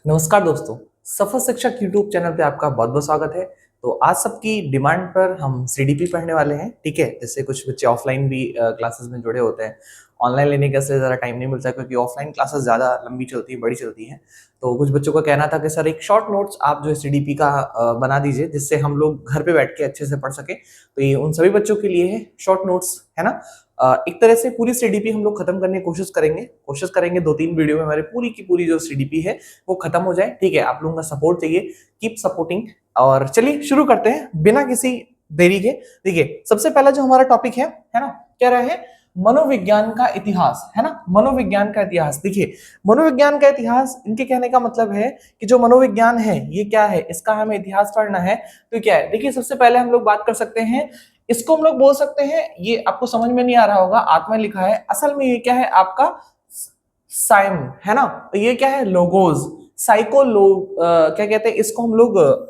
नमस्कार दोस्तों, सफल शिक्षक यूट्यूब चैनल पे आपका बहुत बहुत स्वागत है। तो आज सबकी डिमांड पर हम सीडीपी पढ़ने वाले हैं, ठीक है। जैसे कुछ बच्चे ऑफलाइन भी क्लासेस में जुड़े होते हैं, ऑनलाइन लेने का ज़रा टाइम नहीं मिलता क्योंकि ऑफलाइन क्लासेस ज़्यादा लंबी चलती हैं, बड़ी चलती हैं। तो कुछ बच्चों का कहना था कि सर एक शॉर्ट नोट्स आप जो है सीडीपी का बना दीजिए जिससे हम लोग घर पे बैठ के अच्छे से पढ़ सकें। तो ये उन सभी बच्चों के लिए है शॉर्ट नोट्स, है ना। एक तरह से पूरी सीडीपी हम लोग खत्म करने की कोशिश करेंगे 2-3 वीडियो में हमारी पूरी की पूरी जो सीडीपी है वो खत्म हो जाए, ठीक है। आप लोगों का सपोर्ट चाहिए, कीप सपोर्टिंग। और चलिए शुरू करते हैं बिना किसी देरी के। देखिए सबसे पहला जो हमारा टॉपिक है ना, क्या रहा है, मनोविज्ञान का इतिहास, है ना। मनोविज्ञान का इतिहास, देखिए मनोविज्ञान का इतिहास, इनके कहने का मतलब है कि जो मनोविज्ञान है ये क्या है, इसका हमें इतिहास पढ़ना है। तो क्या है, देखिए सबसे पहले हम लोग बात कर सकते हैं, इसको हम लोग बोल सकते हैं, ये आपको समझ में नहीं आ रहा होगा, आत्मा लिखा है, असल में ये क्या है आपका साइम, है ना। ये क्या है, लोगोज, साइको लोग क्या कहते हैं इसको हम लोग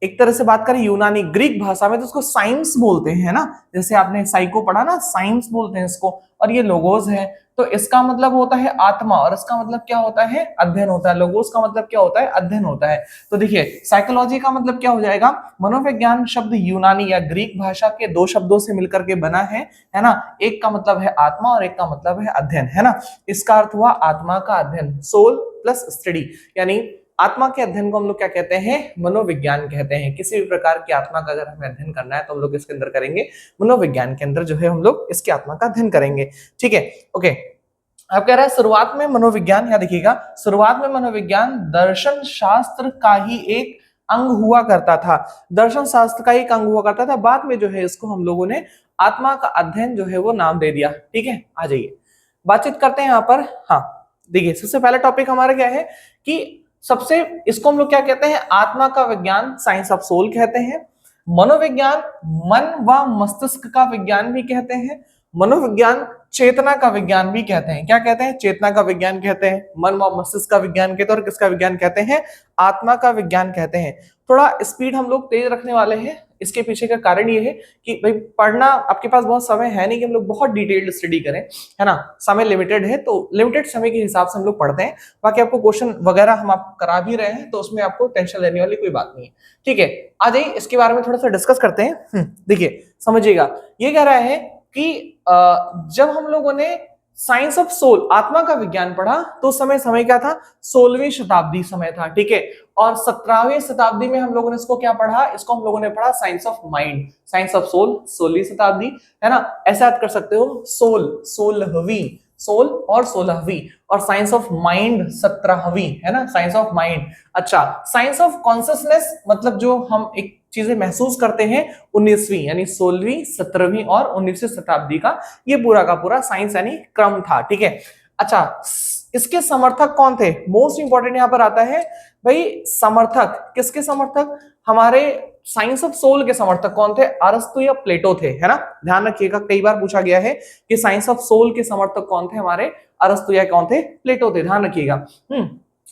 एक तरह से बात करें यूनानी ग्रीक भाषा में तो उसको साइंस बोलते हैं ना। जैसे आपने साइको पढ़ा ना, साइंस बोलते हैं इसको। और ये लोगोस है तो इसका मतलब होता है आत्मा, और इसका मतलब क्या होता है, अध्ययन होता है। लोगोस का मतलब क्या होता है, अध्ययन होता है। तो देखिए साइकोलॉजी का मतलब क्या हो जाएगा, मनोविज्ञान शब्द यूनानी या ग्रीक भाषा के दो शब्दों से मिलकर के बना है ना। एक का मतलब है आत्मा और एक का मतलब है अध्ययन, है ना। इसका अर्थ हुआ आत्मा का अध्ययन, सोल प्लस स्टडी, यानी आत्मा के अध्ययन को हम लोग क्या कहते हैं, मनोविज्ञान कहते हैं। किसी भी प्रकार की आत्मा का अगर हमें अध्ययन करना है तो हम लोग इसके अंदर करेंगे, मनोविज्ञान के अंदर जो है हम लोग इसकी आत्मा का अध्ययन करेंगे, ठीक है। ओके, अब कह रहा है शुरुआत में मनोविज्ञान, या देखिएगा शुरुआत में मनोविज्ञान दर्शन शास्त्र का ही एक अंग हुआ करता था। दर्शन शास्त्र का एक अंग हुआ करता था, बाद में जो है इसको हम लोगों ने आत्मा का अध्ययन जो है वो नाम दे दिया, ठीक है। आ जाइए बातचीत करते हैं यहाँ पर। हाँ देखिए सबसे पहला टॉपिक हमारा क्या है कि सबसे, इसको हम लोग क्या कहते हैं, आत्मा का विज्ञान, साइंस ऑफ सोल कहते हैं। मनोविज्ञान मन व मस्तिष्क का विज्ञान भी कहते हैं। मनोविज्ञान चेतना का विज्ञान भी कहते हैं। क्या कहते हैं, चेतना का विज्ञान कहते हैं, मन व मस्तिष्क का विज्ञान कहते हैं, और किसका विज्ञान कहते हैं, आत्मा का विज्ञान कहते हैं। थोड़ा स्पीड हम लोग तेज रखने वाले हैं, इसके पीछे का कारण ये है कि भाई पढ़ना आपके पास बहुत समय है नहीं कि हम लोग बहुत डिटेल्ड स्टडी करें, है ना। समय लिमिटेड है तो लिमिटेड समय के हिसाब से हम लोग पढ़ते हैं। बाकी आपको क्वेश्चन वगैरह हम आप करा भी रहे हैं तो उसमें आपको टेंशन लेने वाली कोई बात नहीं है, ठीक है। आ जाइए इसके बारे में थोड़ा सा डिस्कस करते हैं। देखिए समझिएगा, ये कह रहा है कि जब हम लोगों ने साइंस ऑफ सोल, आत्मा का विज्ञान पढ़ा तो समय क्या था, 16वीं शताब्दी समय था, ठीक है। और 17वीं शताब्दी में हम लोगों ने इसको क्या पढ़ा, इसको हम लोगों ने पढ़ा science of mind, science of soul 16वीं शताब्दी, है ना। ऐसा याद कर सकते हो, सोल 16वीं, सोल और 16वीं, और साइंस ऑफ माइंड 17वीं, है ना, साइंस ऑफ माइंड। अच्छा, साइंस ऑफ कॉन्शियसनेस मतलब जो हम एक चीजें महसूस करते हैं 19वीं, यानी 16वीं 17वीं और 19वीं शताब्दी का ये पूरा का पूरा साइंस यानी क्रम था, ठीक है। अच्छा, इसके समर्थक कौन थे, मोस्ट इंपॉर्टेंट यहां पर आता है भाई, समर्थक किसके, समर्थक हमारे साइंस ऑफ सोल के समर्थक कौन थे, अरस्तु या प्लेटो थे, है ना। ध्यान रखिएगा कई बार पूछा गया है कि साइंस ऑफ सोल के समर्थक कौन थे, हमारे अरस्तु या कौन थे, प्लेटो थे, ध्यान रखिएगा।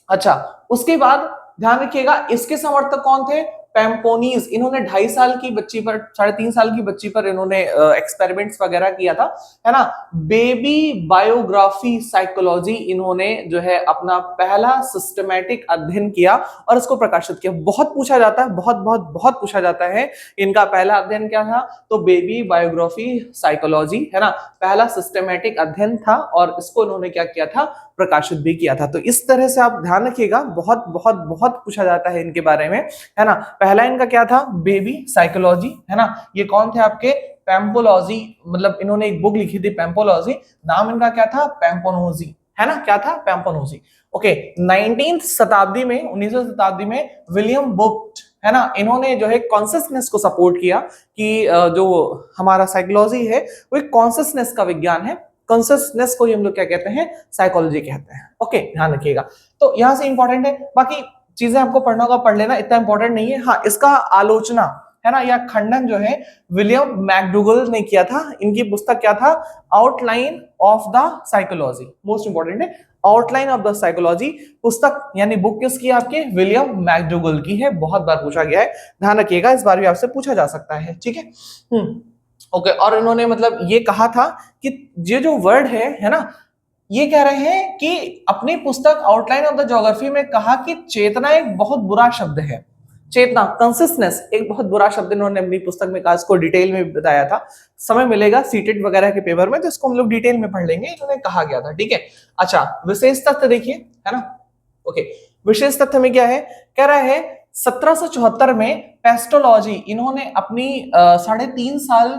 अच्छा, उसके बाद ध्यान रखिएगा इसके समर्थक कौन थे, पैम्पोनीज। इन्होंने 2.5 साल की बच्ची पर, 3.5 साल की बच्ची पर इन्होंने एक्सपेरिमेंट्स वगैरह किया था, है ना। बेबी बायोग्राफी साइकोलॉजी इन्होंने जो है अपना पहला सिस्टमैटिक अध्ययन किया और इसको प्रकाशित किया। बहुत पूछा जाता है, बहुत बहुत बहुत पूछा जाता है, इनका पहला अध्ययन क्या था, तो बेबी बायोग्राफी साइकोलॉजी, है ना, पहला सिस्टमैटिक अध्ययन था और इसको इन्होंने क्या किया था, प्रकाशित भी किया था। तो इस तरह से आप ध्यान रखिएगा, बहुत बहुत बहुत पूछा जाता है इनके बारे में, है ना। पहला इनका क्या था, बेबी साइकोलॉजी, है ना। ये कौन थे आपके, पैम्पोलॉजी, मतलब इन्होंने एक बुक लिखी थी पैम्पोलॉजी, नाम इनका क्या था, पैम्पोनोजी, है ना, क्या था, पैम्पोनोजी। ओके, 19वीं शताब्दी में, 19वीं शताब्दी में विलियम बुक्ट, है ना, इन्होंने जो है कॉन्शियसनेस को सपोर्ट किया कि जो हमारा साइकोलॉजी है वो एक कॉन्शियसनेस का विज्ञान है। कॉन्शियसनेस को ही हम लोग क्या कहते हैं, साइकोलॉजी कहते हैं। ओके, ध्यान रखिएगा। तो यहां से इंपॉर्टेंट है, बाकी चीजें आपको पढ़ना होगा, पढ़ लेना, इतना इंपॉर्टेंट नहीं है। हाँ, इसका आलोचना, है ना, या खंडन जो है विलियम मैकडूगल ने किया था। इनकी पुस्तक क्या था, outline of the psychology, most important है, आउटलाइन ऑफ द साइकोलॉजी पुस्तक, यानी बुक किसकी, आपके विलियम मैकडूगल की है। बहुत बार पूछा गया है, ध्यान रखिएगा, इस बार भी आपसे पूछा जा सकता है, ठीक है। ओके, और इन्होंने मतलब ये कहा था कि ये जो वर्ड है ना, ये कह रहे हैं कि अपनी पुस्तक आउटलाइन ऑफ द ज्योग्राफी में कहा कि चेतना एक बहुत बुरा शब्द है। चेतना, कंसिस्टनेस एक बहुत बुरा शब्द इन्होंने अपनी पुस्तक में कहा, इसको डिटेल में बताया था। समय मिलेगा सीटेट वगैरह के पेपर में तो इसको हम लोग डिटेल में पढ़ लेंगे, इन्होंने कहा गया था, ठीक है। अच्छा, विशेष तथ्य देखिए, है ना। ओके, विशेष तथ्य में क्या है, कह रहा है 1774 में पेस्टोलॉजी इन्होंने अपनी 3.5 साल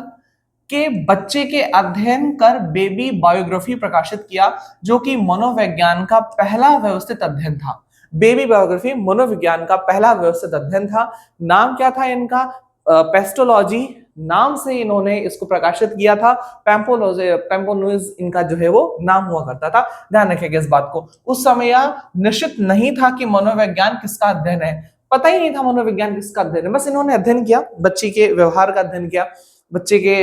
के बच्चे के अध्ययन कर बेबी बायोग्राफी प्रकाशित किया, जो कि मनोविज्ञान का पहला व्यवस्थित अध्ययन था। बेबी बायोग्राफी मनोविज्ञान का पहला व्यवस्थित अध्ययन था। नाम क्या था इनका, पेस्टोलॉजी नाम से इन्होंने इसको प्रकाशित किया था। पैम्पोनोइज इनका जो है वो नाम हुआ करता था। ध्यान रखिएगा इस बात को। उस समय यह निश्चित नहीं था कि मनोविज्ञान किसका अध्ययन है, पता ही नहीं था मनोविज्ञान किसका अध्ययन है, बस इन्होंने अध्ययन किया, बच्ची के व्यवहार का अध्ययन किया, बच्चे के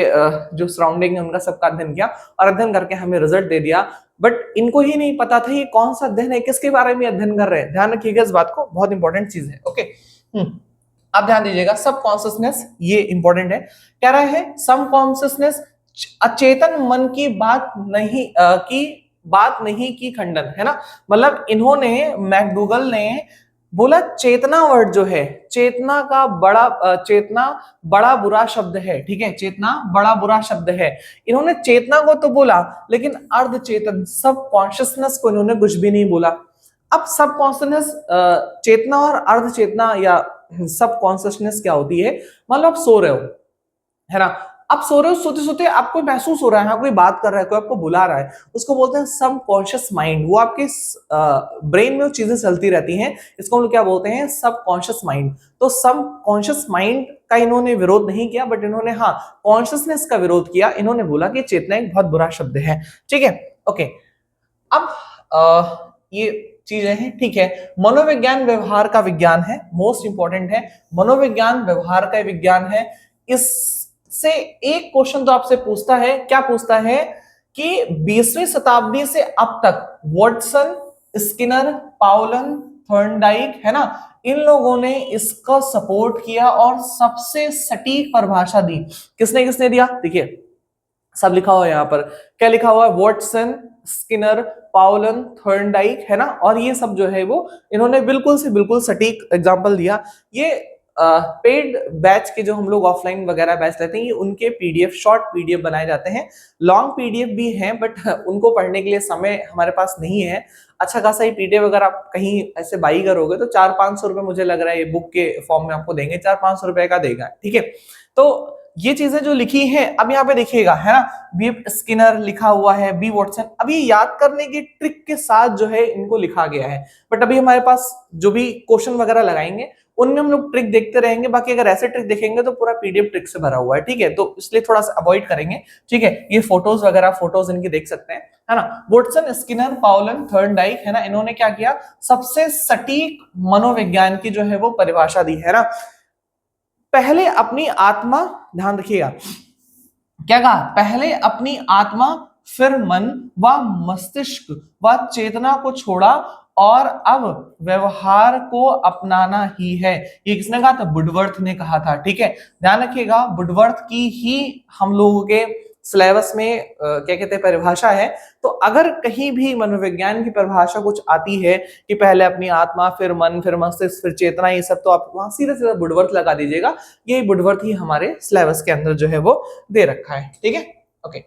जो सराउंडिंग है उनका सबका अध्ययन किया और अध्ययन करके हमें रिजल्ट दे दिया। बट इनको ही नहीं पता था ये कौन सा अध्ययन है, किसके बारे में अध्ययन कर रहे हैं। ध्यान रखिएगा इस बात को, बहुत इंपॉर्टेंट चीज है। ओके, आप ध्यान दीजिएगा, सब कॉन्शियसनेस ये इंपॉर्टेंट है। कह रहा है सम कॉन्शियसनेस अचेतन मन की बात नहीं की खंडन, है ना। मतलब इन्होंने, मैकडूगल ने बोला चेतना वर्ड जो है, चेतना का चेतना बड़ा बुरा शब्द है, ठीक है, चेतना बड़ा बुरा शब्द है। इन्होंने चेतना को तो बोला लेकिन अर्ध चेतन सब कॉन्शियसनेस को इन्होंने कुछ भी नहीं बोला। अब सब कॉन्शियसनेस, चेतना और अर्ध चेतना या सब कॉन्शियसनेस क्या होती है, मतलब आप सो रहे हो, है ना, आप सो रहे हो, सोते सोते आपको महसूस हो रहा है, हाँ, कोई बात कर रहा है, कोई आपको बुला रहा है, उसको बोलते हैं सब कॉन्शियस माइंड। वो आपके ब्रेन में वो चीजें चलती रहती हैं, इसको हम लोग क्या बोलते हैं, सब कॉन्शियस माइंड। तो सब कॉन्शियस माइंड का इन्होंने विरोध नहीं किया, बट इन्होंने हाँ कॉन्शियसनेस का विरोध किया। इन्होंने बोला कि चेतना एक बहुत बुरा शब्द है, ठीक है। ओके, अब ये चीजें हैं, ठीक है। मनोविज्ञान व्यवहार का विज्ञान है, मोस्ट इंपॉर्टेंट है, मनोविज्ञान व्यवहार का विज्ञान है। इससे एक क्वेश्चन तो आपसे पूछता है, क्या पूछता है कि 20वीं शताब्दी से अब तक वॉटसन, स्किनर, पाउलन, थॉर्नडाइक, है ना, इन लोगों ने इसका सपोर्ट किया और सबसे सटीक परिभाषा दी। किसने किसने दिया, देखिए सब लिखा हुआ है यहाँ पर, क्या लिखा हुआ है, वॉटसन, स्किनर, पाउलन, थॉर्नडाइक, है ना, और ये सब जो है वो इन्होंने बिल्कुल से बिल्कुल सटीक एग्जांपल दिया। ये पेड बैच के जो हम लोग ऑफलाइन वगैरह बैच लेते हैं, ये उनके पीडीएफ, शॉर्ट पीडीएफ बनाए जाते हैं, लॉन्ग पीडीएफ भी हैं, बट उनको पढ़ने के लिए समय हमारे पास नहीं है। अच्छा खासा ही पीडीएफ अगर आप कहीं ऐसे बाई करोगे तो 400-500 रुपए मुझे लग रहा है ये बुक के फॉर्म में आपको देंगे, 400-500 रुपए का देगा, ठीक है। तो ये चीजें जो लिखी हैं, अब यहाँ पे देखिएगा, है ना, बी स्किनर लिखा हुआ है, बी वॉटसन, अभी याद करने की ट्रिक के साथ जो है इनको लिखा गया है। बट अभी हमारे पास जो भी क्वेश्चन वगैरह लगाएंगे उनमें हम लोग ट्रिक देखते रहेंगे, बाकी अगर ऐसे ट्रिक देखेंगे तो पूरा पीडीएफ ट्रिक से भरा हुआ है, ठीक है, तो इसलिए थोड़ा सा अवॉइड करेंगे, ठीक है। ये फोटोज वगैरह, फोटोज इनकी देख सकते हैं, है ना। वॉटसन, स्किनर, पाउलन, थॉर्नडाइक, है ना, इन्होंने क्या किया, सबसे सटीक मनोविज्ञान की जो है वो परिभाषा दी, है ना। पहले अपनी आत्मा, ध्यान रखिएगा क्या कहा, पहले अपनी आत्मा, फिर मन व मस्तिष्क व चेतना को छोड़ा और अब व्यवहार को अपनाना ही है। ये किसने कहा था, वुडवर्थ ने कहा था, ठीक है। ध्यान रखिएगा, वुडवर्थ की ही हम लोगों के सिलेबस में क्या कहते हैं परिभाषा है। तो अगर कहीं भी मनोविज्ञान की परिभाषा कुछ आती है कि पहले अपनी आत्मा, फिर मन, फिर मस्तिष्क, फिर चेतना, ये सब, तो आप वहां सीधे सीधे वुडवर्थ लगा दीजिएगा। ये वुडवर्थ ही हमारे सिलेबस के अंदर जो है वो दे रखा है, ठीक है। ओके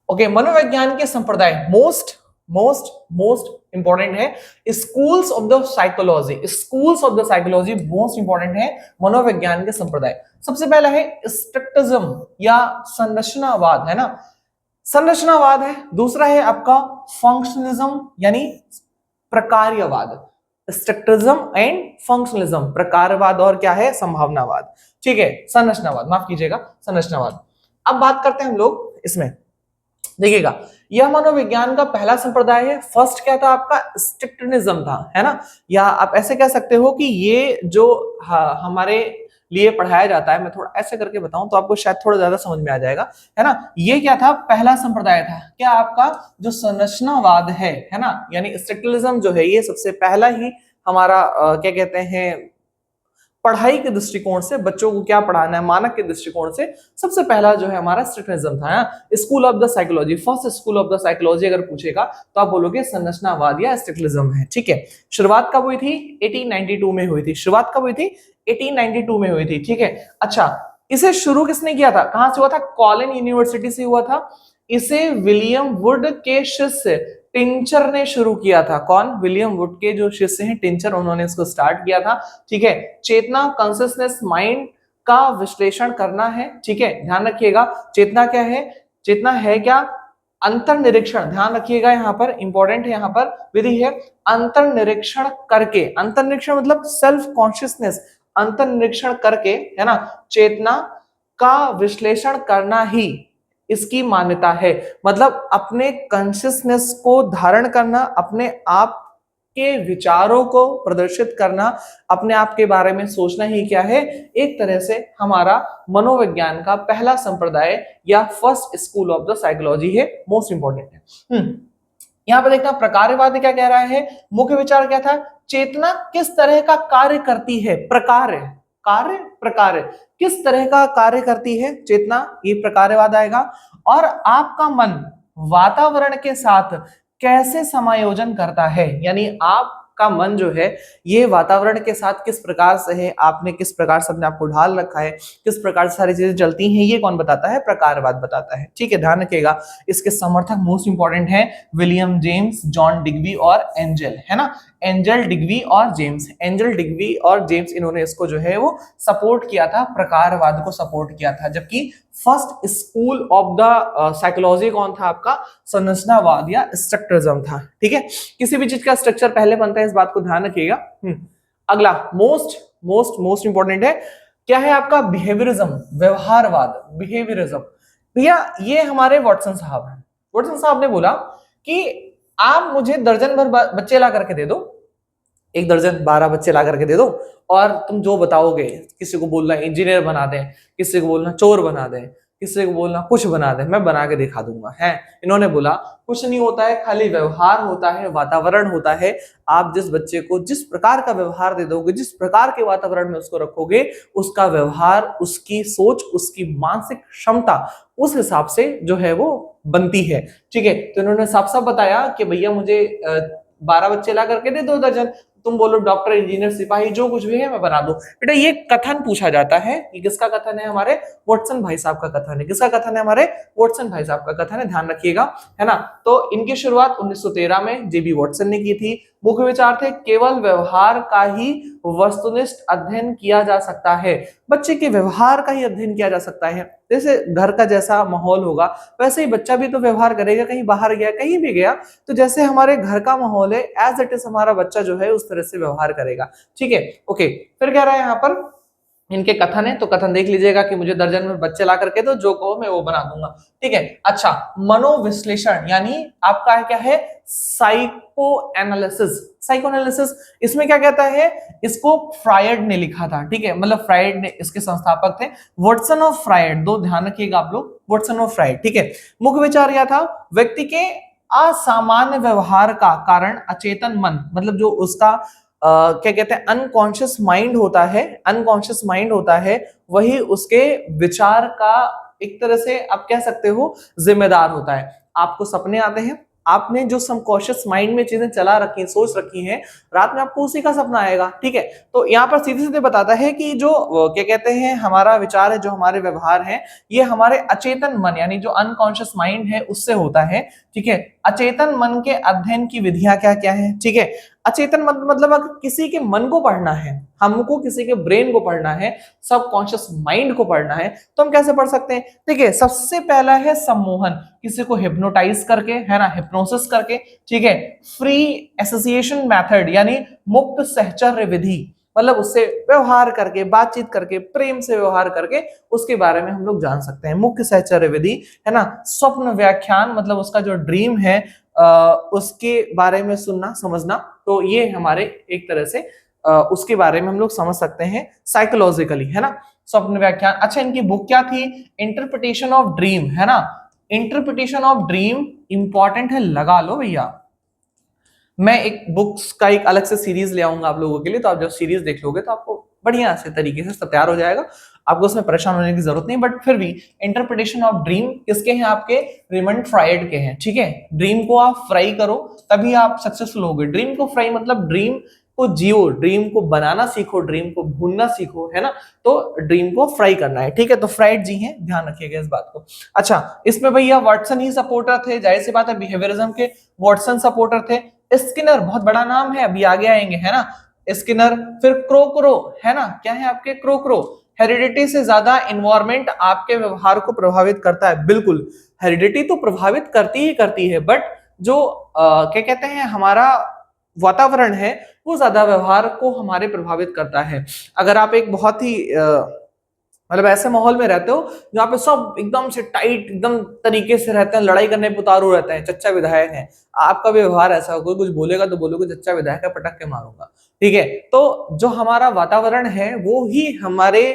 ओके, मनोविज्ञान के संप्रदाय, मोस्ट मोस्ट मोस्ट इंपॉर्टेंट है schools of the psychology. Schools of the psychology most important है मनोविज्ञान के संप्रदाय। सबसे पहला है स्ट्रक्टिज्म या संरचनावाद, है ना, संरचनावाद है। दूसरा है आपका फंक्शनलिज्म यानी प्रकार्यवाद। स्ट्रक्टिज्म एंड फंक्शनलिज्म, प्रकारवाद और क्या है, संभावनावाद, ठीक है, संरचनावाद, माफ कीजिएगा, संरचनावाद। अब बात करते हैं हम लोग इसमें, देखिएगा, यह मनोविज्ञान का पहला संप्रदाय है। फर्स्ट क्या था आपका, स्ट्रिक्टिज्म था, है ना, या आप ऐसे कह सकते हो कि ये जो हमारे लिए पढ़ाया जाता है, मैं थोड़ा ऐसे करके बताऊं तो आपको शायद थोड़ा ज्यादा समझ में आ जाएगा, है ना। ये क्या था, पहला संप्रदाय था, क्या आपका जो संरचनावाद है ना, यानी स्ट्रिक्टिज्म जो है, ये सबसे पहला ही हमारा क्या कहते हैं पढ़ाई के दृष्टिकोण से, बच्चों को क्या पढ़ाना है मानक के दृष्टिकोण से सबसे पहला जो है हमारा स्ट्रक्चरलिज्म था। School of the psychology, first school of the psychology अगर पूछेगा तो आप बोलोगे संरचनावाद या स्ट्रक्चरलिज्म है। ठीक है, शुरुआत कब हुई थी? 1892 में हुई थी। शुरुआत कब हुई थी? 1892 में हुई थी। ठीक है, अच्छा इसे शुरू किसने किया था, कहां से हुआ था? कॉलिन यूनिवर्सिटी से हुआ था। इसे विलियम वुड के शिष्य टिंचर ने शुरू किया था। कौन? विलियम वुड के जो शिष्य हैं टिंचर, उन्होंने इसको स्टार्ट किया था। ठीक है, चेतना कॉन्शियसनेस माइंड का विश्लेषण करना है। ठीक है, ध्यान रखिएगा चेतना क्या है, चेतना है क्या? अंतर्निरीक्षण, ध्यान रखिएगा यहाँ पर इंपॉर्टेंट है, यहाँ पर विधि है अंतर्निरीक्षण करके, अंतर्निरीक्षण मतलब सेल्फ कॉन्शियसनेस, अंतर्निरीक्षण करके है ना चेतना का विश्लेषण करना ही इसकी मान्यता है। मतलब अपने कॉन्शियसनेस को धारण करना, अपने आप के विचारों को प्रदर्शित करना, अपने आप के बारे में सोचना ही क्या है, एक तरह से हमारा मनोविज्ञान का पहला संप्रदाय या first school of the psychology है, मोस्ट इंपॉर्टेंट है। यहां पर देखना प्रकारवाद क्या कह रहा है, मुख्य विचार क्या था? चेतना किस तरह का कार्य करती है, प्रकार कार्य प्रकार किस तरह का कार्य करती है चेतना, ये प्रकारवाद आएगा। और आपका मन वातावरण के साथ कैसे समायोजन करता है, यानी आपका मन जो है ये वातावरण के साथ किस प्रकार से है, आपने किस प्रकार से अपने आप को ढाल रखा है, किस प्रकार से सारी चीजें चलती हैं, ये कौन बताता है? प्रकारवाद बताता है। ठीक है, ध्यान रखिएगा इसके समर्थक मोस्ट इंपॉर्टेंट है विलियम जेम्स, जॉन डिग्बी और एंजल, है ना, एंजल डिग्बी और जेम्स, एंजल डिग्बी और जेम्स, इन्होंने इसको जो है वो सपोर्ट किया था, प्रकारवाद को सपोर्ट किया था। जबकि first school of the psychology कौन था आपका? संरचनावाद या स्ट्रक्चरलिज्म था। ठीक है, किसी भी चीज का स्ट्रक्चर पहले बनता है, इस बात को ध्यान रखिएगा। अगला मोस्ट मोस्ट मोस्ट इंपॉर्टेंट है, क्या है आपका? बिहेवियरिज्म, व्यवहारवाद, बिहेवियरिज्म। भैया ये हमारे वॉटसन साहब हैं। वॉटसन साहब ने बोला कि आप मुझे दर्जन भर बच्चे ला करके दे दो, 1 दर्जन 12 बच्चे ला करके दे दो, और तुम जो बताओगे, किसी को बोलना इंजीनियर बना दें, किसी को बोलना चोर बना दें, किसी को बोलना कुछ बना दें, मैं बना के दिखा दूंगा। है, इन्होंने बोला कुछ नहीं होता है, खाली व्यवहार होता है, वातावरण होता है। आप जिस बच्चे को जिस प्रकार का व्यवहार दे दोगे, जिस प्रकार के वातावरण में उसको रखोगे, उसका व्यवहार, उसकी सोच, उसकी मानसिक क्षमता उस हिसाब से जो है वो बनती है। ठीक है, तो इन्होंने साफ साफ बताया कि भैया मुझे 12 बच्चे ला करके दे 2 दर्जन, तुम बोलो डॉक्टर, इंजीनियर, सिपाही, जो कुछ भी है मैं बना दूं। बेटा ये कथन पूछा जाता है, ये किसका कथन है? हमारे वॉटसन भाई साहब का कथन है। किसका कथन है? हमारे वॉटसन भाई साहब का कथन है, ध्यान रखिएगा, है ना। तो इनकी शुरुआत 1913 में जेबी वॉटसन ने की थी। मुख्य विचार थे केवल व्यवहार का ही वस्तुनिष्ठ अध्ययन किया जा सकता है, बच्चे के व्यवहार का ही अध्ययन किया जा सकता है। जैसे घर का जैसा माहौल होगा वैसे ही बच्चा भी तो व्यवहार करेगा, कहीं बाहर गया, कहीं भी गया, तो जैसे हमारे घर का माहौल है एज इट इज हमारा बच्चा जो है उस तरह से व्यवहार करेगा। ठीक है, ओके, फिर क्या रहा है यहाँ पर इनके कथन है, तो कथन देख लीजिएगा कि मुझे दर्जन में बच्चे ला करके दो, जो कहो मैं वो बना दूंगा। ठीक है, अच्छा मनोविश्लेषण, यानी आपका क्या है? साइको एनालिसिस, साइको एनालिसिस, इसमें क्या कहता है? इसको फ्रायड ने लिखा था। ठीक है, मतलब फ्रायड ने, इसके संस्थापक थे वॉटसन और फ्रायड, दो ध्यान रखिएगा आप लोग, वॉटसन और फ्रायड। ठीक है, मुख्य विचार क्या था? व्यक्ति के असामान्य व्यवहार का कारण अचेतन मन, मतलब जो उसका क्या कहते हैं अनकॉन्शियस माइंड होता है, अनकॉन्शियस माइंड होता है, वही उसके विचार का एक तरह से आप कह सकते हो जिम्मेदार होता है। आपको सपने आते हैं, आपने जो सबकॉन्शियस माइंड में चीजें चला रखी हैं, सोच रखी हैं, रात में आपको उसी का सपना आएगा। ठीक है, तो यहाँ पर सीधे सीधे बताता है कि जो क्या कहते हैं हमारा विचार है, जो हमारे व्यवहार है, ये हमारे अचेतन मन यानी जो अनकॉन्शियस माइंड है उससे होता है। ठीक है, अचेतन मन के अध्ययन की विधियां क्या क्या है? ठीक है, अचेतन मतलब अगर किसी के मन को पढ़ना है, हमको किसी के ब्रेन को पढ़ना है, सबकॉन्शियस माइंड को पढ़ना है, तो हम कैसे पढ़ सकते हैं? ठीक है, सबसे पहला है सम्मोहन, किसी को हिप्नोटाइज करके, है ना, हिप्नोसिस करके। ठीक है, फ्री एसोसिएशन मेथड यानी मुक्त सहचर्य विधि, मतलब उससे व्यवहार करके, बातचीत करके, प्रेम से व्यवहार करके उसके बारे में हम लोग जान सकते हैं, मुख्य सहचर्य विधि, है ना। स्वप्न व्याख्यान, मतलब उसका जो ड्रीम है उसके बारे में सुनना समझना, तो ये हमारे एक तरह से उसके बारे में हम लोग समझ सकते हैं साइकोलॉजिकली, है ना, स्वप्न व्याख्यान। अच्छा, इनकी बुक क्या थी? इंटरप्रिटेशन ऑफ ड्रीम, है ना, इंटरप्रिटेशन ऑफ ड्रीम इंपॉर्टेंट है, लगा लो भैया। मैं एक बुक्स का एक अलग से सीरीज ले आऊंगा आप लोगों के लिए, तो आप जब सीरीज देख लोगे तो आपको बढ़िया से तरीके से सब तैयार हो जाएगा, आपको उसमें परेशान होने की जरूरत नहीं। बट फिर भी इंटरप्रिटेशन ऑफ ड्रीम किसके हैं? आपके रेमंड फ्रायड के हैं, ठीक है। ड्रीम को आप फ्राई करो तभी आप सक्सेसफुल होगे। ड्रीम को फ्राई मतलब ड्रीम को जियो, ड्रीम को बनाना सीखो, ड्रीम को भूनना सीखो, है ना। तो ड्रीम को फ्राई करना है, ठीक है। तो फ्राइड जी हैं, ध्यान रखिएगा इस बात को। अच्छा, इसमें भैया वाटसन ही सपोर्टर थे, जाहिर सी बात है बिहेवियरिज्म के वाटसन सपोर्टर थे। स्किनर बहुत बड़ा नाम है, अभी आगे आएंगे, है ना। स्किनर, फिर क्रोकरो, है ना, क्या है आपके क्रोकरो। हेरिडिटी से ज्यादा इन्वायरमेंट आपके व्यवहार को प्रभावित करता है, बिल्कुल। हेरिडिटी तो प्रभावित करती ही करती है, बट जो क्या कहते हैं हमारा वातावरण है वो ज्यादा व्यवहार को हमारे प्रभावित करता है। अगर आप एक बहुत ही मतलब ऐसे माहौल में रहते हो जहाँ पे सब एकदम से टाइट एकदम तरीके से रहते हैं, लड़ाई करने पे उतारू रहते हैं, चच्चा विधायक है, आपका भी व्यवहार ऐसा हो, कोई कुछ बोलेगा तो बोलोगे चच्चा विधायक है, पटक के मारूंगा, ठीक है। तो जो हमारा वातावरण है वो ही हमारे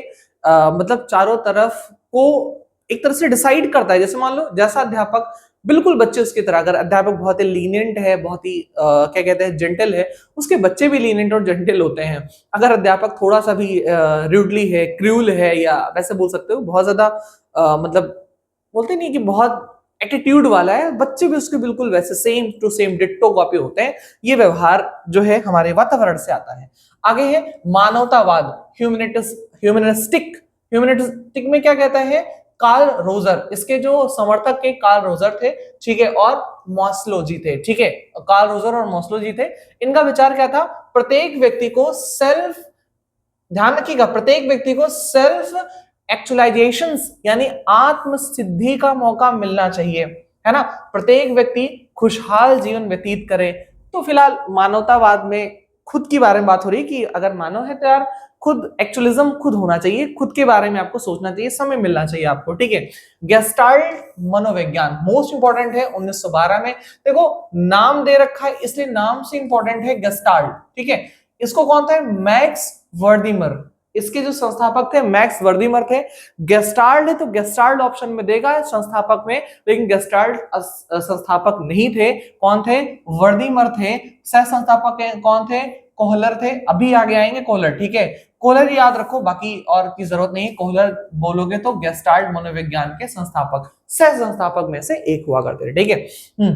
मतलब चारों तरफ को एक तरह से डिसाइड करता है। जैसे मान लो जैसा अध्यापक, बिल्कुल बच्चे उसकी तरह, अगर अध्यापक बहुत ही लीनियंट है, बहुत ही क्या कहते हैं जेंटल है, उसके बच्चे भी लीनियंट और जेंटल होते हैं। अगर अध्यापक थोड़ा सा भी रूडली है, क्रूल है, या वैसे बोल सकते हो बहुत ज्यादा मतलब बोलते नहीं कि बहुत एटीट्यूड वाला है, बच्चे भी उसके बिल्कुल वैसे same to same ditto copy होते हैं। ये व्यवहार जो है हमारे वातावरण से आता है। आगे है मानवतावाद, ह्यूमनिस्टिक। ह्यूमनिस्टिक में क्या कहता है? कार्ल रोजर, इसके जो समर्थक के कार्ल रोजर थे, ठीक है, और मॉस्लो जी थे, ठीक है। कार्ल रोजर और मॉस्लो जी थे। इनका विचार क्या था? प्रत्येक व्यक्ति को सेल्फ, ध्यान रखिएगा, प्रत्येक व्यक्ति को सेल्फ एक्चुअलाइजेशन यानी आत्म सिद्धि का मौका मिलना चाहिए, है ना। प्रत्येक व्यक्ति खुशहाल जीवन व्यतीत करे। तो फिलहाल मानवतावाद में खुद के बारे में बात हो रही है कि अगर मानव है तो यार खुद एक्चुअलिज्म खुद होना चाहिए, खुद के बारे में आपको सोचना चाहिए, समय मिलना चाहिए आपको, ठीक है। गेस्टाल्ट मनोविज्ञान मोस्ट इंपॉर्टेंट है 1912 में। देखो नाम दे रखा है इसलिए नाम से इंपॉर्टेंट है गेस्टाल्ट, ठीक है। इसको कौन था? मैक्स वर्दीमर, इसके जो संस्थापक थे मैक्स वर्दीमर थे। गेस्टाल्ट है तो गेस्टाल्ट ऑप्शन में देगा संस्थापक में, लेकिन गेस्टाल्ट संस्थापक नहीं थे। कौन थे? वर्दीमर थे। सह संस्थापक कौन थे? कोहलर थे। अभी आगे आएंगे कोहलर, ठीक है। कोहलर याद रखो, बाकी और की जरूरत नहीं। कोहलर बोलोगे तो गेस्टाल्ट मनोविज्ञान के संस्थापक, सह संस्थापक में से एक हुआ करते थे, ठीक है।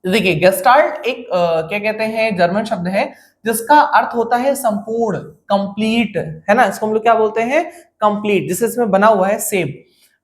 देखिए गेस्टाल्ट एक क्या कहते हैं जर्मन शब्द है जिसका अर्थ होता है संपूर्ण, कंप्लीट, है ना। इसको हम लोग क्या बोलते हैं? कंप्लीट, जिससे इसमें बना हुआ है सेब।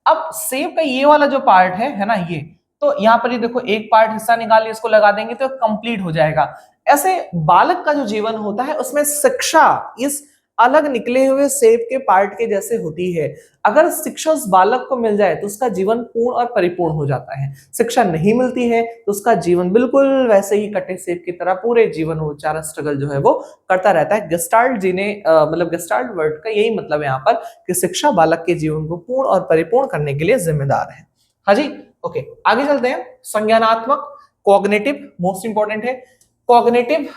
अब सेब का ये वाला जो पार्ट है ना, ये तो यहाँ पर ये देखो एक पार्ट हिस्सा निकाल इसको लगा देंगे तो कंप्लीट हो जाएगा। ऐसे बालक का जो जीवन होता है उसमें शिक्षा इस अलग निकले हुए सेब के पार्ट के जैसे होती है। अगर शिक्षा उस बालक को मिल जाए तो उसका जीवन पूर्ण और परिपूर्ण हो जाता है। शिक्षा नहीं मिलती है तो उसका जीवन बिल्कुल वैसे ही कटे सेब की तरह पूरे जीवन वो बेचारा स्ट्रगल जो है वो करता रहता है। गेस्टाल्ट जी ने मतलब गेस्टाल्ट वर्ड का यही मतलब है यहाँ पर कि शिक्षा बालक के जीवन को पूर्ण और परिपूर्ण करने के लिए जिम्मेदार है। हाँ जी, ओके, आगे चलते हैं। संज्ञानात्मक, कॉग्निटिव मोस्ट इंपॉर्टेंट है। कॉग्निटिव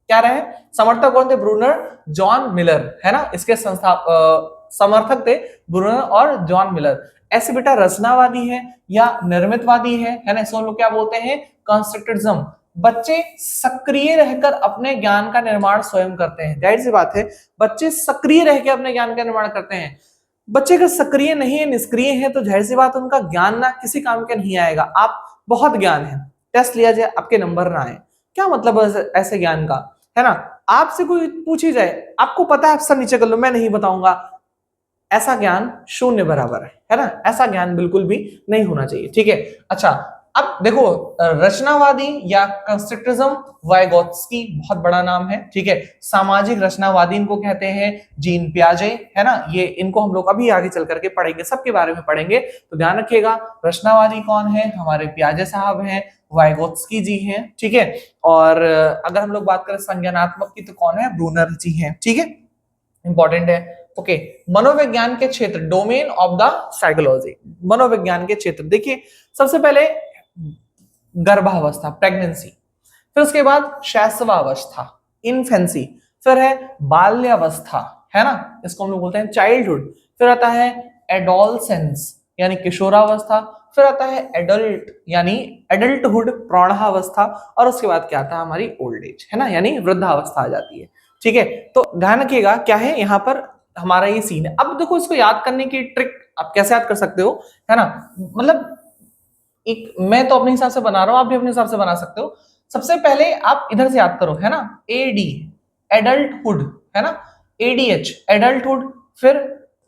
क्या रहे? समर्थक कौन थे? ब्रूनर, जॉन मिलर, है ना। इसके समर्थक थे ब्रूनर और जॉन मिलर। ऐसे बेटा रचनावादी है या निर्मितवादी है ना। इसको हम लोग क्या बोलते हैं? कंस्ट्रक्टिविज्म। बच्चे सक्रिय रहकर अपने ज्ञान का निर्माण स्वयं करते हैं। जाहिर सी बात है बच्चे सक्रिय रहकर अपने ज्ञान का निर्माण करते हैं। बच्चे अगर सक्रिय नहीं है, निष्क्रिय है, तो जाहिर सी बात उनका ज्ञान ना किसी काम का नहीं आएगा। आप बहुत ज्ञान है, टेस्ट लिया जाए आपके नंबर ना आए, क्या मतलब ऐसे ज्ञान का, है ना। आपसे कोई पूछ ही जाए, आपको पता है अफसर नीचे कर लो, मैं नहीं बताऊंगा, ऐसा ज्ञान शून्य बराबर है ना। ऐसा ज्ञान बिल्कुल भी नहीं होना चाहिए, ठीक है। अच्छा, अब देखो रचनावादी या कंस्ट्रक्टिविज्म, वाइगोत्स्की बहुत बड़ा नाम है, ठीक है। सामाजिक रचनावादी इनको कहते हैं, जीन पियाजे, है ना। ये इनको हम लोग अभी आगे चल करके पढ़ेंगे, सबके बारे में पढ़ेंगे, तो ध्यान रखिएगा। रचनावादी कौन है? हमारे पियाजे साहब हैं, वाइगोत्स्की जी हैं, ठीक है। और अगर हम लोग बात करें संज्ञानात्मक की तो कौन है? ब्रूनर जी हैं, ठीक है, इंपॉर्टेंट है। ओके, मनोविज्ञान के क्षेत्र, डोमेन ऑफ द साइकोलॉजी, मनोविज्ञान के क्षेत्र देखिए, सबसे पहले गर्भावस्था, प्रेगनेंसी, फिर उसके बाद शैशवावस्था, इन्फेंसी, फिर है बाल्यावस्था, है ना, इसको हम लोग बोलते हैं चाइल्डहुड, फिर आता है एडोलसेंस यानी किशोरावस्था, फिर आता है एडल्ट यानी एडल्टहुड, प्रौढ़ावस्था, और उसके बाद क्या आता है? हमारी ओल्ड एज, है ना, यानी वृद्धावस्था आ जाती है। ठीक है, तो ध्यान रखिएगा क्या है यहाँ पर हमारा ये सीन है। अब देखो इसको याद करने की ट्रिक आप कैसे याद कर सकते हो, है ना, मतलब एक मैं तो अपने हिसाब से बना रहा हूं, आप भी अपने हिसाब से बना सकते हो। सबसे पहले आप इधर से याद करो, है ना, एडी एडल्टहुड, है ना, एडीएच एडल्टहुड, फिर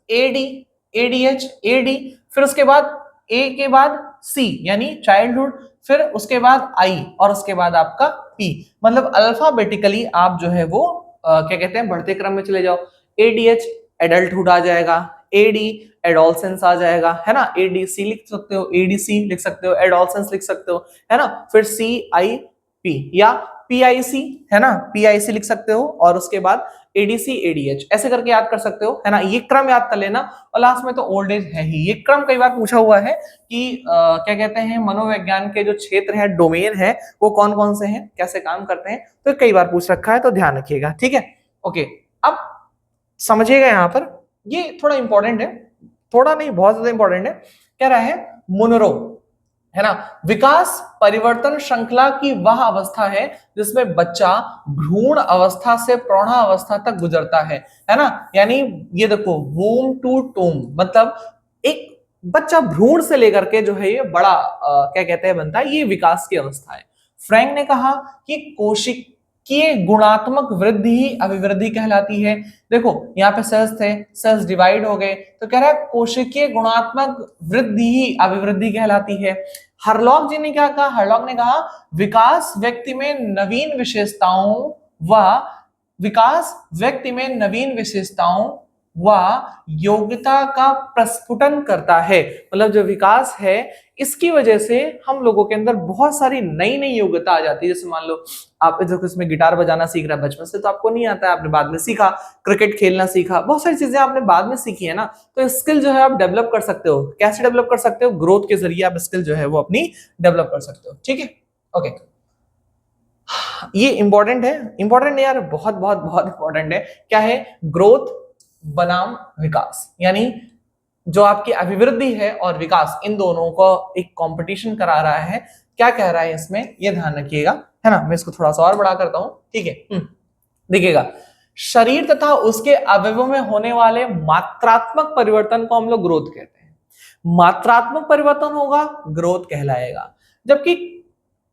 एडी एडीएच एडी, फिर उसके बाद ए के बाद सी यानी चाइल्डहुड, फिर उसके बाद आई और उसके बाद आपका पी, मतलब अल्फाबेटिकली आप जो है वो क्या कहते हैं बढ़ते क्रम में चले जाओ। एडीएच एडल्टहुड आ जाएगा, एडी एडोलसेंस आ जाएगा, है ना, एडीसी लिख सकते हो, एडीसी लिख सकते हो, एडोलसेंस लिख सकते हो, है ना, फिर सी आई पी या पीआईसी, है ना, पीआईसी लिख सकते हो, और उसके बाद एडीसी एडीएच ऐसे करके याद कर सकते हो, है ना, ये क्रम याद कर लेना। और लास्ट में तो ओल्ड एज है ही। ये क्रम कई बार पूछा हुआ है कि क्या कहते हैं मनोविज्ञान के जो क्षेत्र है, डोमेन है, वो कौन कौन से हैं, कैसे काम करते हैं, तो कई बार पूछ रखा है, तो ध्यान रखिएगा, ठीक है। ओके, अब समझिएगा यहां पर ये थोड़ा इंपॉर्टेंट है, थोड़ा नहीं बहुत ज्यादा इंपॉर्टेंट है। कह रहा है मुनरो, है ना, विकास परिवर्तन श्रृंखला की वह अवस्था है जिसमें बच्चा भ्रूण अवस्था से प्रौढ़ावस्था तक गुजरता है ना, यानी ये देखो वूम टू टूम, मतलब एक बच्चा भ्रूण से लेकर के जो है ये बड़ा क्या कहते हैं बनता है, ये विकास की अवस्था है। फ्रैंक ने कहा कि कोशिकीय गुणात्मक वृद्धि ही अभिवृद्धि कहलाती है। देखो यहाँ पे सेल्स थे, सेल्स डिवाइड हो गए, तो कह रहा है कोशिकीय गुणात्मक वृद्धि ही अभिवृद्धि कहलाती है। हरलॉक जी ने क्या कहा, हरलॉक ने कहा विकास व्यक्ति में नवीन विशेषताओं व विकास व्यक्ति में नवीन विशेषताओं व योग्यता का प्रस्फुटन करता है, मतलब जो विकास है इसकी वजह से हम लोगों के अंदर बहुत सारी नई नई योग्यता आ जाती है। जैसे मान लो आप जो इसमें गिटार बजाना सीख रहा है, बचपन से तो आपको नहीं आता है, आपने बाद में सीखा, क्रिकेट खेलना सीखा, बहुत सारी चीजें आपने बाद में सीखी है ना, तो स्किल जो है आप डेवलप कर सकते हो। कैसे डेवलप कर सकते हो, ग्रोथ के जरिए आप स्किल जो है वो अपनी डेवलप कर सकते हो, ठीक है। ओके, ये इंपॉर्टेंट है, इंपॉर्टेंट यार, बहुत बहुत बहुत इंपॉर्टेंट है। क्या है, ग्रोथ बनाम विकास, यानी जो आपकी अभिवृद्धि है और विकास, इन दोनों को एक कंपटीशन करा रहा है। क्या कह रहा है इसमें, ये ध्यान रखिएगा, है ना, मैं इसको थोड़ा सा और बड़ा करता हूं, ठीक है। देखिएगा, शरीर तथा उसके अवयवों में होने वाले मात्रात्मक परिवर्तन को हम लोग ग्रोथ कहते हैं। मात्रात्मक परिवर्तन होगा ग्रोथ कहलाएगा, जबकि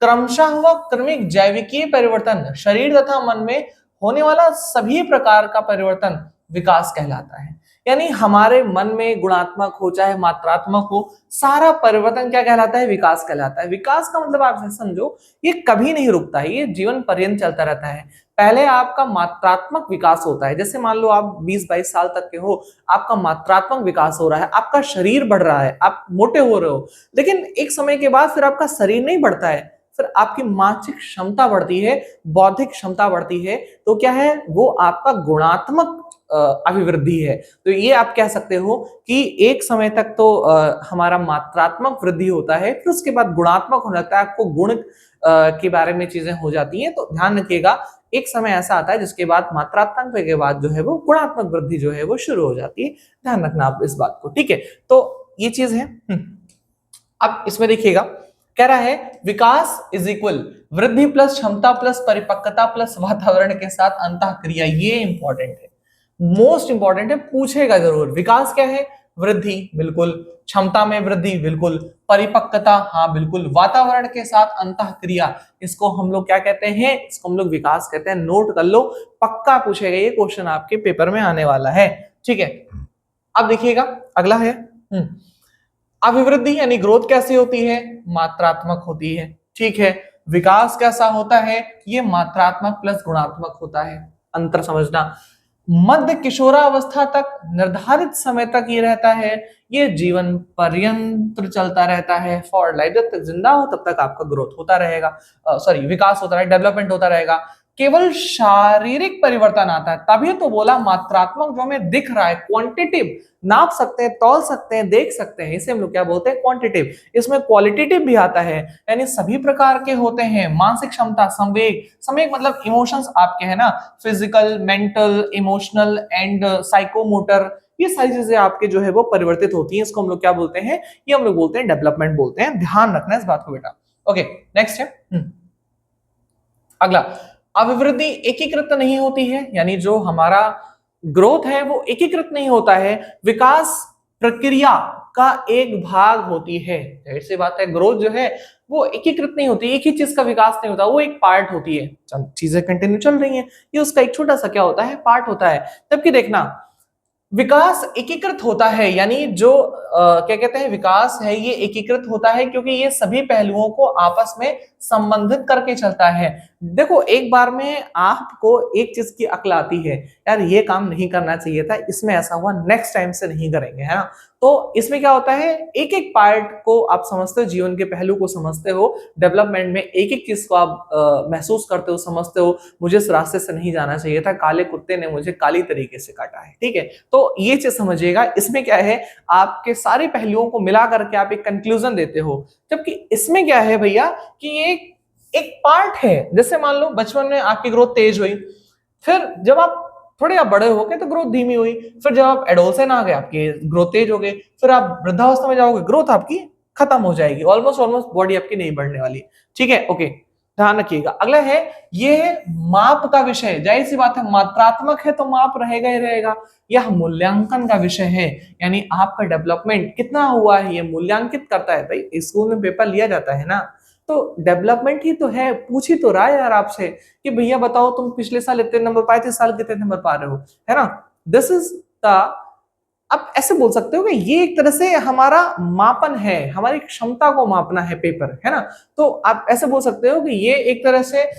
क्रमशः व क्रमिक जैविकीय परिवर्तन, शरीर तथा मन में होने वाला सभी प्रकार का परिवर्तन विकास कहलाता है। यानी हमारे मन में गुणात्मक हो चाहे मात्रात्मक हो, सारा परिवर्तन क्या कहलाता है, विकास कहलाता है। विकास का मतलब आप समझो ये कभी नहीं रुकता है, ये जीवन पर्यंत चलता रहता है। पहले आपका मात्रात्मक विकास होता है, जैसे मान लो आप 20-22 साल तक के हो, आपका मात्रात्मक विकास हो रहा है, आपका शरीर बढ़ रहा है, आप मोटे हो रहे हो, लेकिन एक समय के बाद फिर आपका शरीर नहीं बढ़ता है, फिर आपकी मानसिक क्षमता बढ़ती है, बौद्धिक क्षमता बढ़ती है, तो क्या है वो आपका गुणात्मक अभिवृद्धि है। तो ये आप कह सकते हो कि एक समय तक तो हमारा मात्रात्मक वृद्धि होता है, फिर उसके बाद गुणात्मक हो जाता है, आपको गुण के बारे में चीजें हो जाती हैं। तो ध्यान रखिएगा, एक समय ऐसा आता है जिसके बाद मात्रात्मक के बाद जो है वो गुणात्मक वृद्धि जो है वो शुरू हो जाती है। ध्यान रखना आप इस बात को, ठीक है। तो ये चीज है। अब इसमें देखिएगा, कह रहा है विकास इज इक्वल वृद्धि प्लस क्षमता प्लस परिपक्वता प्लस वातावरण के साथ अंतःक्रिया। ये इंपॉर्टेंट है, मोस्ट इंपॉर्टेंट है, पूछेगा जरूर। विकास क्या है, वृद्धि, बिल्कुल, क्षमता में वृद्धि, बिल्कुल, परिपक्वता, हाँ बिल्कुल, वातावरण के साथ अंतःक्रिया, इसको हम लोग क्या कहते हैं, इसको हम लोग विकास कहते हैं। नोट कर लो, पक्का पूछेगा ये क्वेश्चन, आपके पेपर में आने वाला है, ठीक है। अब देखिएगा अगला है अभिवृद्धि, यानी ग्रोथ कैसी होती है, मात्रात्मक होती है, ठीक है। विकास कैसा होता है, ये मात्रात्मक प्लस गुणात्मक होता है। अंतर समझना, मध्य किशोरावस्था तक निर्धारित समय तक ये रहता है, ये जीवन पर्यंत चलता रहता है, फॉर लाइफ, जब तक जिंदा हो तब तक आपका ग्रोथ होता रहेगा, सॉरी विकास होता रहेगा, डेवलपमेंट होता रहेगा। केवल शारीरिक परिवर्तन आता है, तभी तो बोला मात्रात्मक, जो हमें दिख रहा है, क्वांटिटिव, नाप सकते हैं, तौल सकते हैं, देख सकते हैं, इसे हम लोग क्या बोलते हैं, क्वांटिटिव। इसमें क्वालिटेटिव भी आता है, यानी सभी प्रकार के होते हैं। मानसिक क्षमता, संवेग, संवेग मतलब इमोशंस आपके है ना, physical, mental, emotional and psychomotor, ये सारी चीजें आपके जो है वो परिवर्तित होती हैं। इसको हम लोग क्या बोलते हैं, ये हम लोग बोलते हैं डेवलपमेंट बोलते हैं। ध्यान रखना इस बात को बेटा। ओके, नेक्स्ट है अगला, अभिवृद्धि एकीकृत नहीं होती है, यानी जो हमारा ग्रोथ है वो एकीकृत नहीं होता है, विकास प्रक्रिया का एक भाग होती है। जाहिर सी बात है, ग्रोथ जो है वो एकीकृत नहीं होती, एक ही चीज का विकास नहीं होता, वो एक पार्ट होती है। चीजें कंटिन्यू चल रही हैं, ये उसका एक छोटा सा क्या होता है, पार्ट होता है। जबकि देखना, विकास एकीकृत होता है, यानी जो क्या कहते हैं, विकास है ये एकीकृत होता है क्योंकि ये सभी पहलुओं को आपस में संबंधित करके चलता है। देखो, एक बार में आपको एक चीज की अक्ल आती है, यार ये काम नहीं करना चाहिए था, इसमें ऐसा हुआ, नेक्स्ट टाइम से नहीं करेंगे, है ना। तो इसमें क्या होता है, एक एक पार्ट को आप समझते हो, जीवन के पहलू को समझते हो, डेवलपमेंट में एक एक चीज को आप महसूस करते हो, समझते हो, मुझे इस रास्ते से नहीं जाना चाहिए था, काले कुत्ते ने मुझे काली तरीके से काटा है, ठीक है। तो ये चीज समझिएगा, इसमें क्या है, आपके सारे पहलुओं को मिला करके आप एक कंक्लूजन देते हो। जबकि इसमें क्या है भैया, कि एक एक पार्ट है। जैसे मान लो बचपन में आपकी ग्रोथ तेज हुई, फिर जब आप थोड़े आप बड़े हो गए तो ग्रोथ धीमी हुई, फिर जब आप एडोलसेंट आ गए आपकी ग्रोथ तेज हो गई, फिर आप वृद्धावस्था में जाओगे, ग्रोथ आपकी खत्म हो जाएगी, ऑलमोस्ट ऑलमोस्ट बॉडी आपकी नहीं बढ़ने वाली, ठीक है। ओके, ध्यान रखिएगा। अगला है, ये है माप का विषय। जाहिर सी बात है, मात्रात्मक है तो माप रहेगा ही रहेगा। यह मूल्यांकन का विषय है, यानी आपका डेवलपमेंट कितना हुआ है ये मूल्यांकित करता है। भाई स्कूल में पेपर लिया जाता है ना, तो डेवलपमेंट ही तो है, पूछ ही तो रहा है यार आपसे कि भैया बताओ तुम पिछले साल इतने नंबर पाए थे, साल कितने नंबर पा रहे हो, है ना। दिस इज द, आप ऐसे बोल सकते हो कि ये एक तरह से हमारा मापन है, हमारी क्षमता को मापना है पेपर, है ना। तो आप ऐसे बोल सकते हो कि ये एक तरह से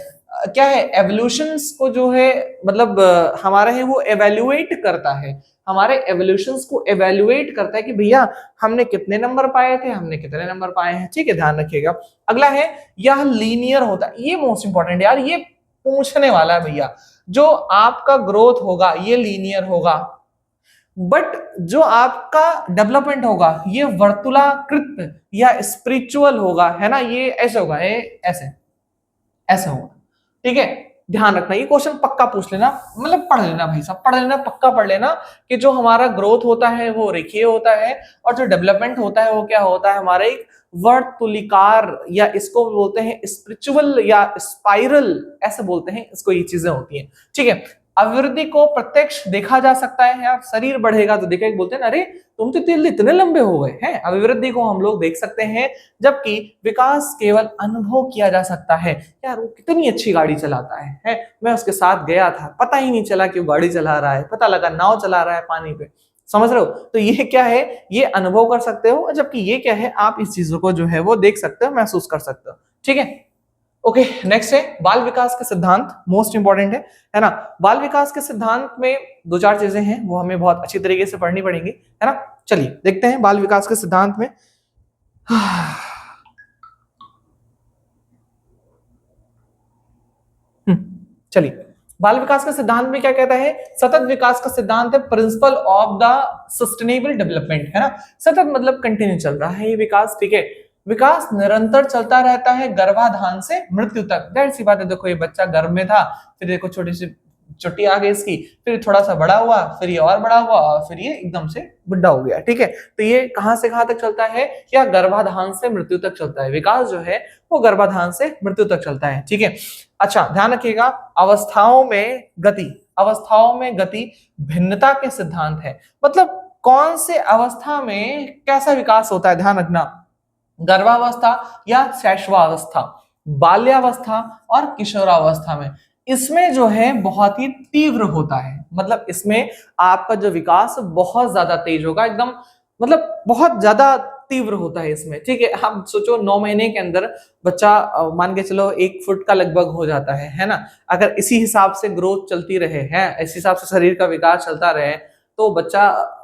क्या है, एवोल्यूशंस को जो है, मतलब हमारा है वो एवेल्युएट करता है, हमारे एवोल्यूशंस को एवेल्युएट करता है कि भैया हमने कितने नंबर पाए थे, हमने कितने नंबर पाए हैं, ठीक है, ध्यान रखिएगा। अगला है, यह लीनियर होता है। ये मोस्ट इंपॉर्टेंट यार, ये पूछने वाला है भैया, जो आपका ग्रोथ होगा ये लीनियर होगा, बट जो आपका डेवलपमेंट होगा ये वर्तुलाकृत या स्पिरिचुअल होगा, है ना। ये ऐसे होगा, ये ऐसे ऐसे होगा, ठीक है। ध्यान रखना, ये क्वेश्चन पक्का पूछ लेना, मतलब पढ़ लेना भाई साहब, पढ़ लेना, पक्का पढ़ लेना कि जो हमारा ग्रोथ होता है वो रेखीय होता है, और जो डेवलपमेंट होता है वो क्या होता है, हमारे एक वर्तुलिकार, या इसको बोलते हैं स्पिरिचुअल या स्पाइरल, ऐसे बोलते हैं इसको, ये चीजें होती हैं, ठीक है। अभिवृद्धि को प्रत्यक्ष देखा जा सकता है, यार शरीर बढ़ेगा तो देखेगा, बोलते हैं अरे तुम तो इतने लंबे हो गए हैं। अभिवृद्धि को हम लोग देख सकते हैं, जबकि विकास केवल अनुभव किया जा सकता है। यार वो कितनी अच्छी गाड़ी चलाता है, मैं उसके साथ गया था, पता ही नहीं चला कि वो गाड़ी चला रहा है, पता लगा नाव चला रहा है पानी पे, समझ रहे हो। तो ये क्या है, ये अनुभव कर सकते हो, जबकि ये क्या है, आप इस चीजों को जो है वो देख सकते हो, महसूस कर सकते हो, ठीक है। ओके, नेक्स्ट है बाल विकास के सिद्धांत, मोस्ट इंपॉर्टेंट है ना। बाल विकास के सिद्धांत में दो चार चीजें हैं, वो हमें बहुत अच्छी तरीके से पढ़नी पड़ेंगी, है ना। चलिए देखते हैं बाल विकास के सिद्धांत में। चलिए, बाल विकास के सिद्धांत में क्या कहता है, सतत विकास का सिद्धांत है, principle of the sustainable development, है ना। सतत मतलब कंटिन्यू चल रहा है ये विकास, ठीक है। विकास निरंतर चलता रहता है गर्भाधान से मृत्यु तक। जाहिर सी बात है, देखो ये बच्चा गर्भ में था, फिर देखो छोटी सी चुट्टी आ गई इसकी, फिर थोड़ा सा बड़ा हुआ, फिर ये और बड़ा हुआ, और फिर ये एकदम से बुढ़ा हो गया, ठीक है। तो ये कहां से कहां तक चलता है, या गर्भाधान से मृत्यु तक चलता है। विकास जो है वो गर्भाधान से मृत्यु तक चलता है, ठीक है। अच्छा, ध्यान रखिएगा, अवस्थाओं में गति, अवस्थाओं में गति भिन्नता के सिद्धांत है, मतलब कौन से अवस्था में कैसा विकास होता है, ध्यान रखना। गर्भावस्था या शैशवावस्था, बाल्यावस्था और किशोरावस्था में, इसमें जो है बहुत ही तीव्र होता है, मतलब इसमें आपका जो विकास बहुत ज्यादा तेज होगा, एकदम मतलब बहुत ज्यादा तीव्र होता है इसमें, ठीक है। हम सोचो 9 महीने के अंदर बच्चा मान के चलो 1 फुट का लगभग हो जाता है ना। अगर इसी हिसाब से ग्रोथ चलती रहे, है इस हिसाब से शरीर का विकास चलता रहे, तो बच्चा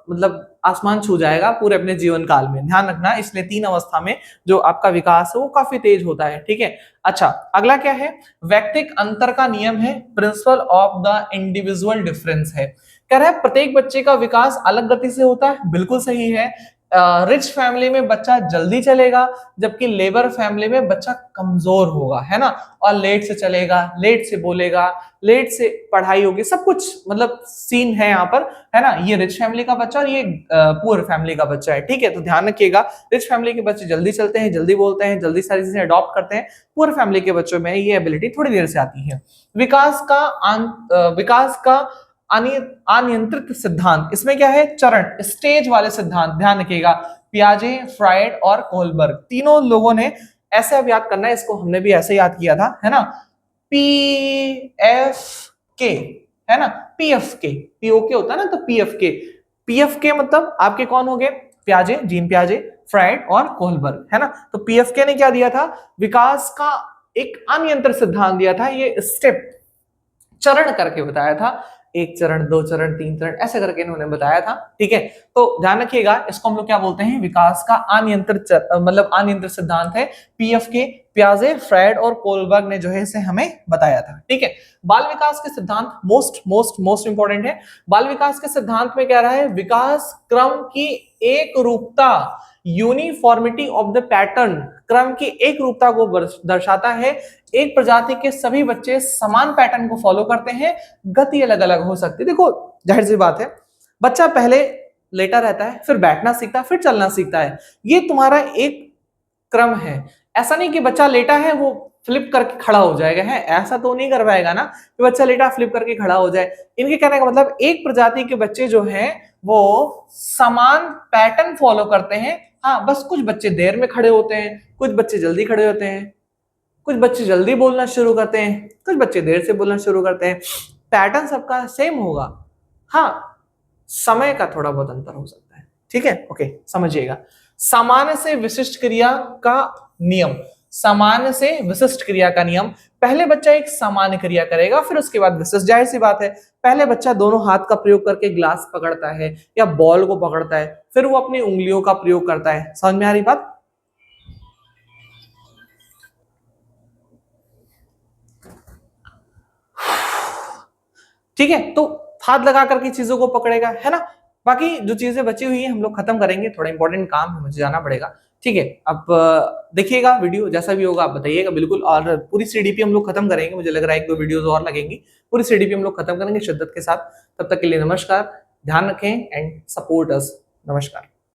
मतलब आसमान छू जाएगा पूरे अपने जीवन काल में, ध्यान रखना। इसलिए 3 अवस्था में जो आपका विकास है वो काफी तेज होता है, ठीक है। अच्छा, अगला क्या है, व्यक्तिक अंतर का नियम है, principle of the individual difference है। कह रहा है प्रत्येक बच्चे का विकास अलग गति से होता है, बिल्कुल सही है। रिच फैमिली में बच्चा जल्दी चलेगा, जबकि लेबर फैमिली में बच्चा कमजोर होगा, है ना, और लेट से चलेगा, लेट से बोलेगा, लेट से पढ़ाई होगी, सब कुछ मतलब सीन है यहाँ पर, है ना। ये रिच फैमिली का बच्चा और ये पुअर फैमिली का बच्चा है, ठीक है। तो ध्यान रखिएगा, रिच फैमिली के बच्चे जल्दी चलते हैं, जल्दी बोलते हैं, जल्दी सारी चीजें अडॉप्ट करते हैं। पुअर फैमिली के बच्चों में ये एबिलिटी थोड़ी देर से आती है। विकास का अनियंत्रित सिद्धांत, इसमें क्या है, चरण स्टेज वाले सिद्धांत, ध्यान रखिएगा। पियाजे, फ्रायड और कोहलबर्ग, तीनों लोगों ने ऐसे अब याद करना है, इसको हमने भी ऐसे याद किया था, है ना। PFK, है ना, PFK, POK होता है ना, तो PFK मतलब आपके कौन हो गए, पियाजे, जीन पियाजे, फ्रायड और कोहलबर्ग, है ना। तो PFK ने क्या दिया था, विकास का एक अनियंत्रित सिद्धांत दिया था, ये स्टेप चरण करके बताया था, 1 चरण, 2 चरण, 3 चरण, ऐसे करके इन्होंने बताया था, ठीक है। तो ध्यान रखिएगा, इसको हम लोग क्या बोलते हैं, विकास का अनियंत्रित मतलब अनियंत्रित सिद्धांत है। PFK, पियाजे, फ्रायड और कोहलबर्ग ने जो है इसे हमें बताया था, ठीक है। बाल विकास के सिद्धांत मोस्ट मोस्ट मोस्ट इंपॉर्टेंट है। बाल विकास के सिद्धांत में क्या रहा है, विकास क्रम की एक रूपता, यूनिफॉर्मिटी ऑफ द पैटर्न, क्रम की एक रूपता को दर्शाता है। एक प्रजाति के सभी बच्चे समान पैटर्न को फॉलो करते हैं, गति अलग अलग हो सकती है। देखो जाहिर सी बात है, बच्चा पहले लेटा रहता है, फिर बैठना सीखता है, फिर चलना सीखता है, ये तुम्हारा एक क्रम है। ऐसा नहीं कि बच्चा लेटा है वो फ्लिप करके खड़ा हो जाएगा, है ऐसा तो नहीं कर पाएगा ना कि बच्चा लेटा फ्लिप करके खड़ा हो जाए। इनके कहने का मतलब एक प्रजाति के बच्चे जो हैं वो समान पैटर्न फॉलो करते हैं। हाँ, बस कुछ बच्चे देर में खड़े होते हैं, कुछ बच्चे जल्दी खड़े होते हैं, कुछ बच्चे जल्दी बोलना शुरू करते हैं, कुछ बच्चे देर से बोलना शुरू करते हैं। पैटर्न सबका सेम होगा, हाँ समय का थोड़ा बहुत अंतर हो सकता है, ठीक है। ओके, समझिएगा। सामान्य से विशिष्ट क्रिया का नियम, सामान्य से विशिष्ट क्रिया का नियम, पहले बच्चा एक सामान्य क्रिया करेगा, फिर उसके बाद विशिष्ट। जाहिर सी बात है, पहले बच्चा दोनों हाथ का प्रयोग करके ग्लास पकड़ता है या बॉल को पकड़ता है, फिर वो अपनी उंगलियों का प्रयोग करता है। समझ में आ रही बात? ठीक है, तो हाथ लगा करके चीजों को पकड़ेगा, है ना। बाकी जो चीजें बची हुई है हम लोग खत्म करेंगे, थोड़ा इंपॉर्टेंट काम है, मुझे जाना पड़ेगा, ठीक है। अब देखिएगा वीडियो, जैसा भी होगा आप बताइएगा बिल्कुल। और पूरी CDP हम लोग खत्म करेंगे, मुझे लग रहा है 1-2 वीडियोस और लगेंगी, पूरी CDP हम लोग खत्म करेंगे शिद्दत के साथ। तब तक के लिए नमस्कार, ध्यान रखें एंड सपोर्ट अस। नमस्कार।